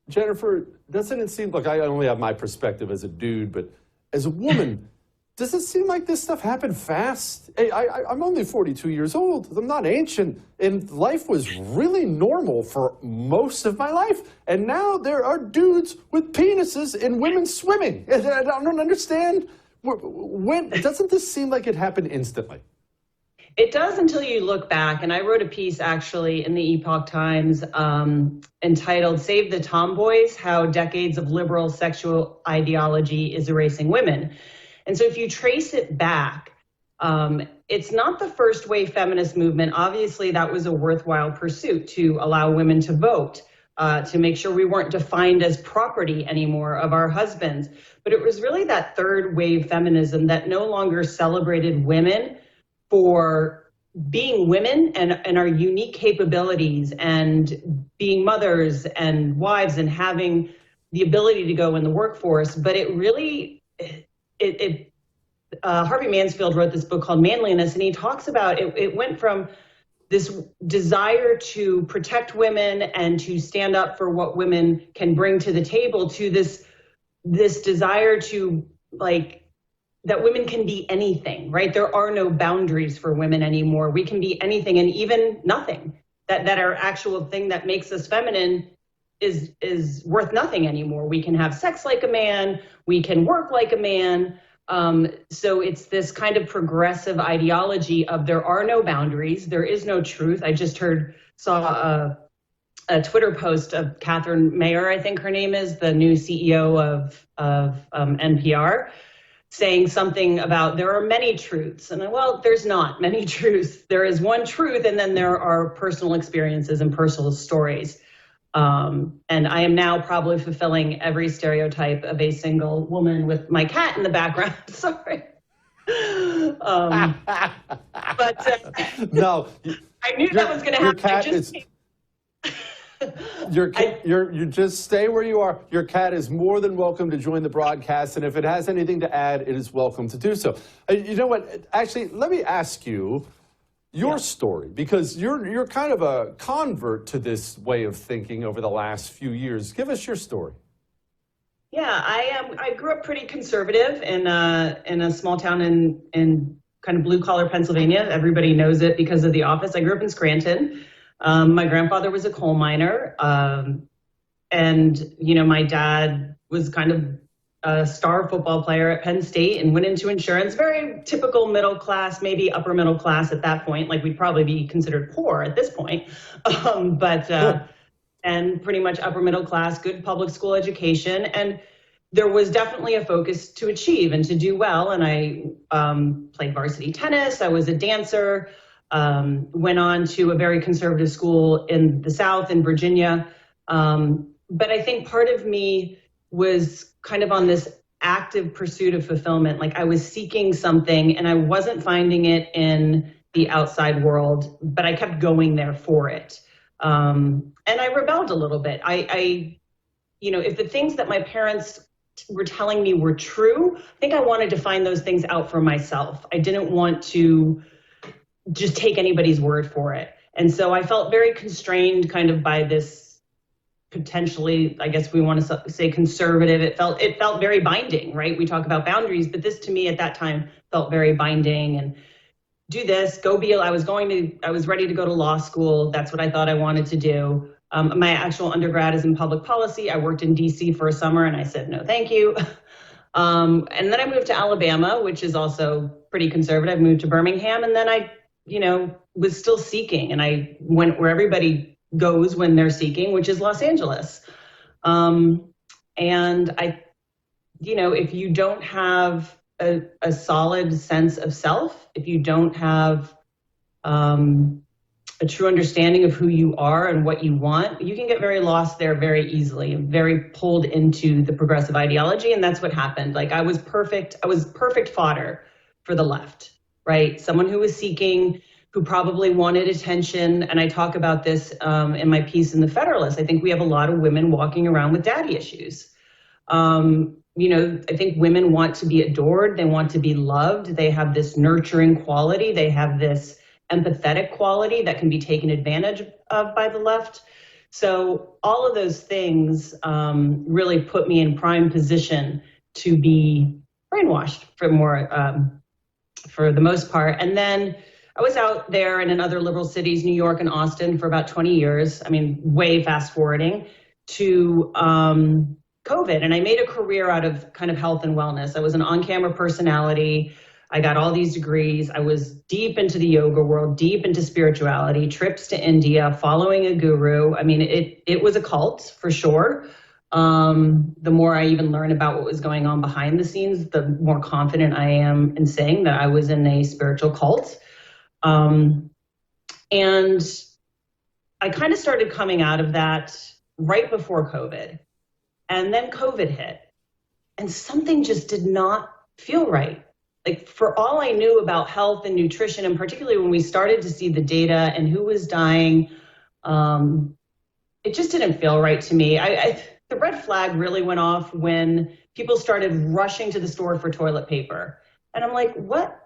Jennifer, doesn't it seem like I only have my perspective as a dude, but as a woman, does it seem like this stuff happened fast? Hey, I'm only 42 years old. I'm not ancient, and life was really normal for most of my life. And now there are dudes with penises and women swimming. And I don't understand. When doesn't this seem like it happened instantly? It does until you look back. And I wrote a piece actually in the Epoch Times entitled Save the Tomboys, How Decades of Liberal Sexual Ideology is Erasing Women. And so if you trace it back, it's not the first wave feminist movement. Obviously, that was a worthwhile pursuit to allow women to vote, to make sure we weren't defined as property anymore of our husbands. But it was really that third wave feminism that no longer celebrated women for being women and our unique capabilities and being mothers and wives and having the ability to go in the workforce. But it really, Harvey Mansfield wrote this book called Manliness, and he talks about it went from this desire to protect women and to stand up for what women can bring to the table to this desire to that women can be anything, right? There are no boundaries for women anymore. We can be anything and even nothing. That our actual thing that makes us feminine is worth nothing anymore. We can have sex like a man. We can work like a man. So it's this kind of progressive ideology of there are no boundaries. There is no truth. I just saw a Twitter post of Catherine Mayer, I think her name is, the new CEO of NPR, saying something about there are many truths. And well, there's not many truths. There is one truth, and then there are personal experiences and personal stories. And I am now probably fulfilling every stereotype of a single woman with my cat in the background. Sorry. No, I knew that was going to happen. Your cat you just stay where you are. Your cat is more than welcome to join the broadcast, and if it has anything to add, it is welcome to do so. You know what? Actually, let me ask you your story, because you're kind of a convert to this way of thinking over the last few years. Give us your story. Yeah, I grew up pretty conservative in a small town in kind of blue collar Pennsylvania. Everybody knows it because of The Office. I grew up in Scranton. My grandfather was a coal miner, and my dad was kind of a star football player at Penn State and went into insurance. Very typical middle class, maybe upper middle class at that point. Like, we'd probably be considered poor at this point, and pretty much upper middle class, good public school education. And there was definitely a focus to achieve and to do well. And I played varsity tennis. I was a dancer. Went on to a very conservative school in the South, in Virginia. But I think part of me was kind of on this active pursuit of fulfillment. Like, I was seeking something and I wasn't finding it in the outside world, but I kept going there for it. And I rebelled a little bit. If the things that my parents were telling me were true, I think I wanted to find those things out for myself. I didn't want to just take anybody's word for it. And so I felt very constrained kind of by this potentially, I guess we want to say, conservative. It felt very binding, right? We talk about boundaries, but this to me at that time felt very binding. And do this, I was ready to go to law school. That's what I thought I wanted to do. My actual undergrad is in public policy. I worked in DC for a summer and I said, no, thank you. And then I moved to Alabama, which is also pretty conservative. I moved to Birmingham, and then I was still seeking, and I went where everybody goes when they're seeking, which is Los Angeles. And if you don't have a solid sense of self, if you don't have a true understanding of who you are and what you want, you can get very lost there very easily and very pulled into the progressive ideology. And that's what happened. Like, I was perfect fodder for the left, right? Someone who was seeking, who probably wanted attention. And I talk about this in my piece in the Federalist. I think we have a lot of women walking around with daddy issues. I think women want to be adored. They want to be loved. They have this nurturing quality. They have this empathetic quality that can be taken advantage of by the left. So all of those things really put me in prime position to be brainwashed for the most part. And then I was out there and in other liberal cities, New York and Austin, for about 20 years. I mean, way fast forwarding to COVID. And I made a career out of kind of health and wellness. I was an on-camera personality. I got all these degrees. I was deep into the yoga world, deep into spirituality, trips to India, following a guru. I mean, it was a cult for sure. The more I even learn about what was going on behind the scenes, the more confident I am in saying that I was in a spiritual cult. And I kind of started coming out of that right before COVID. And then COVID hit. And something just did not feel right. Like, for all I knew about health and nutrition, and particularly when we started to see the data and who was dying, it just didn't feel right to me. The red flag really went off when people started rushing to the store for toilet paper. And I'm like, what?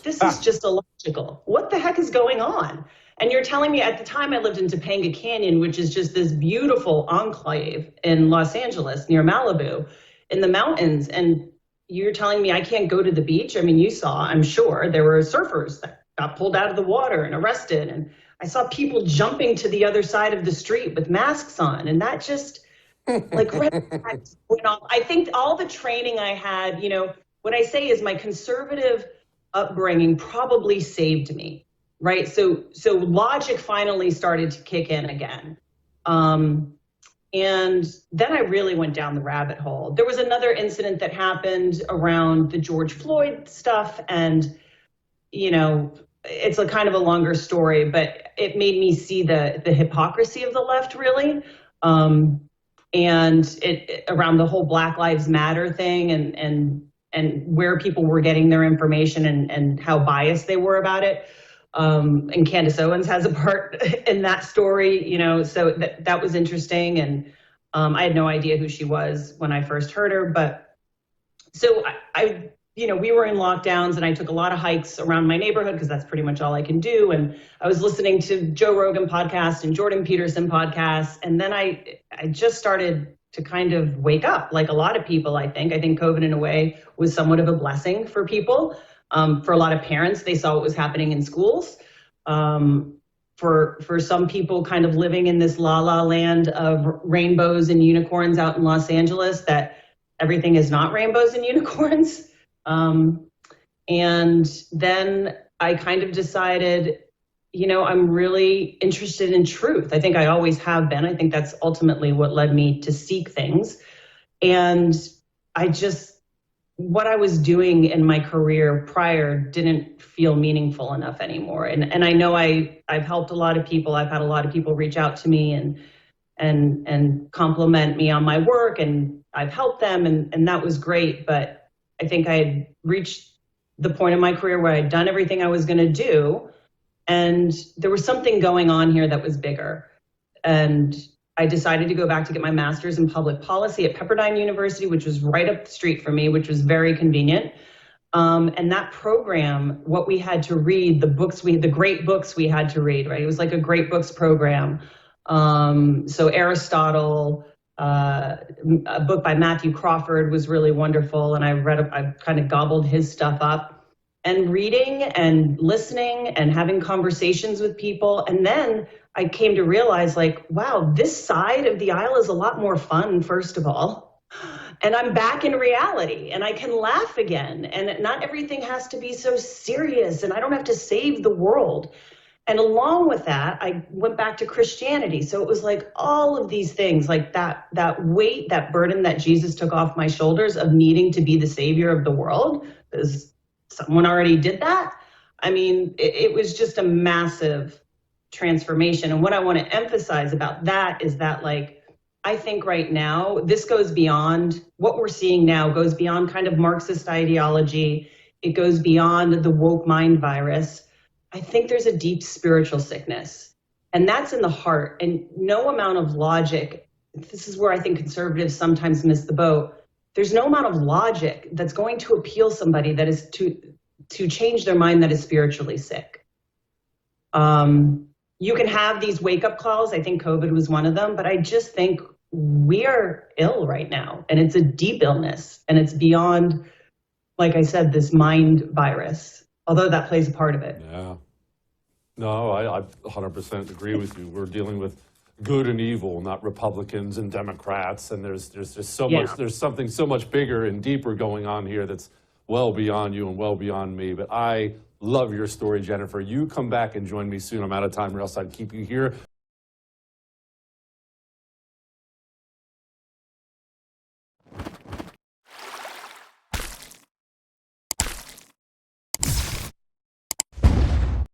This is just illogical. What the heck is going on? And you're telling me, at the time I lived in Topanga Canyon, which is just this beautiful enclave in Los Angeles near Malibu in the mountains. And you're telling me I can't go to the beach? I mean, you saw, I'm sure, there were surfers that got pulled out of the water and arrested. And I saw people jumping to the other side of the street with masks on. And that just, like, red flags went off. I think all the training I had, you know, what I say is my conservative upbringing probably saved me, right? So logic finally started to kick in again. And then I really went down the rabbit hole. There was another incident that happened around the George Floyd stuff. And, you know, it's a kind of a longer story, but it made me see the hypocrisy of the left, really. And it around the whole Black Lives Matter thing and where people were getting their information and how biased they were about it. And Candace Owens has a part in that story, you know, so that was interesting. And I had no idea who she was when I first heard her. But so I you know, we were in lockdowns and I took a lot of hikes around my neighborhood because that's pretty much all I can do. And I was listening to Joe Rogan podcast and Jordan Peterson podcasts. And then I just started to kind of wake up, like a lot of people, I think. I think COVID in a way was somewhat of a blessing for people. For a lot of parents, they saw what was happening in schools. For some people kind of living in this la la land of rainbows and unicorns out in Los Angeles, that everything is not rainbows and unicorns. And then I kind of decided, you know, I'm really interested in truth. I think I always have been. I think that's ultimately what led me to seek things. And what I was doing in my career prior didn't feel meaningful enough anymore. And I know I've helped a lot of people. I've had a lot of people reach out to me and compliment me on my work, and I've helped them, and that was great. But I think I had reached the point in my career where I'd done everything I was going to do. And there was something going on here that was bigger. And I decided to go back to get my master's in public policy at Pepperdine University, which was right up the street from me, which was very convenient. And that program, what we had to read, the great books we had to read, right? It was like a great books program. So Aristotle, a book by Matthew Crawford was really wonderful. And I kind of gobbled his stuff up. And reading and listening and having conversations with people. And then I came to realize, like, wow, this side of the aisle is a lot more fun, first of all. And I'm back in reality and I can laugh again. And not everything has to be so serious and I don't have to save the world. And along with that, I went back to Christianity. So it was like all of these things, like that weight, that burden that Jesus took off my shoulders of needing to be the savior of the world. Because someone already did that. I mean, it was just a massive transformation. And what I want to emphasize about that is that, like, I think right now, this goes beyond what we're seeing now, goes beyond kind of Marxist ideology. It goes beyond the woke mind virus. I think there's a deep spiritual sickness, and that's in the heart. And no amount of logic, this is where I think conservatives sometimes miss the boat. There's no amount of logic that's going to appeal somebody that is to change their mind that is spiritually sick. You you can have these wake-up calls. I think COVID was one of them, but I just think we are ill right now, and it's a deep illness, and it's beyond, like I said, this mind virus, although that plays a part of it. Yeah. No, I 100% agree with you. We're dealing with good and evil, not Republicans and Democrats. And there's just so much, there's something so much bigger and deeper going on here that's well beyond you and well beyond me. But I love your story, Jennifer. You come back and join me soon. I'm out of time, or else I'd keep you here.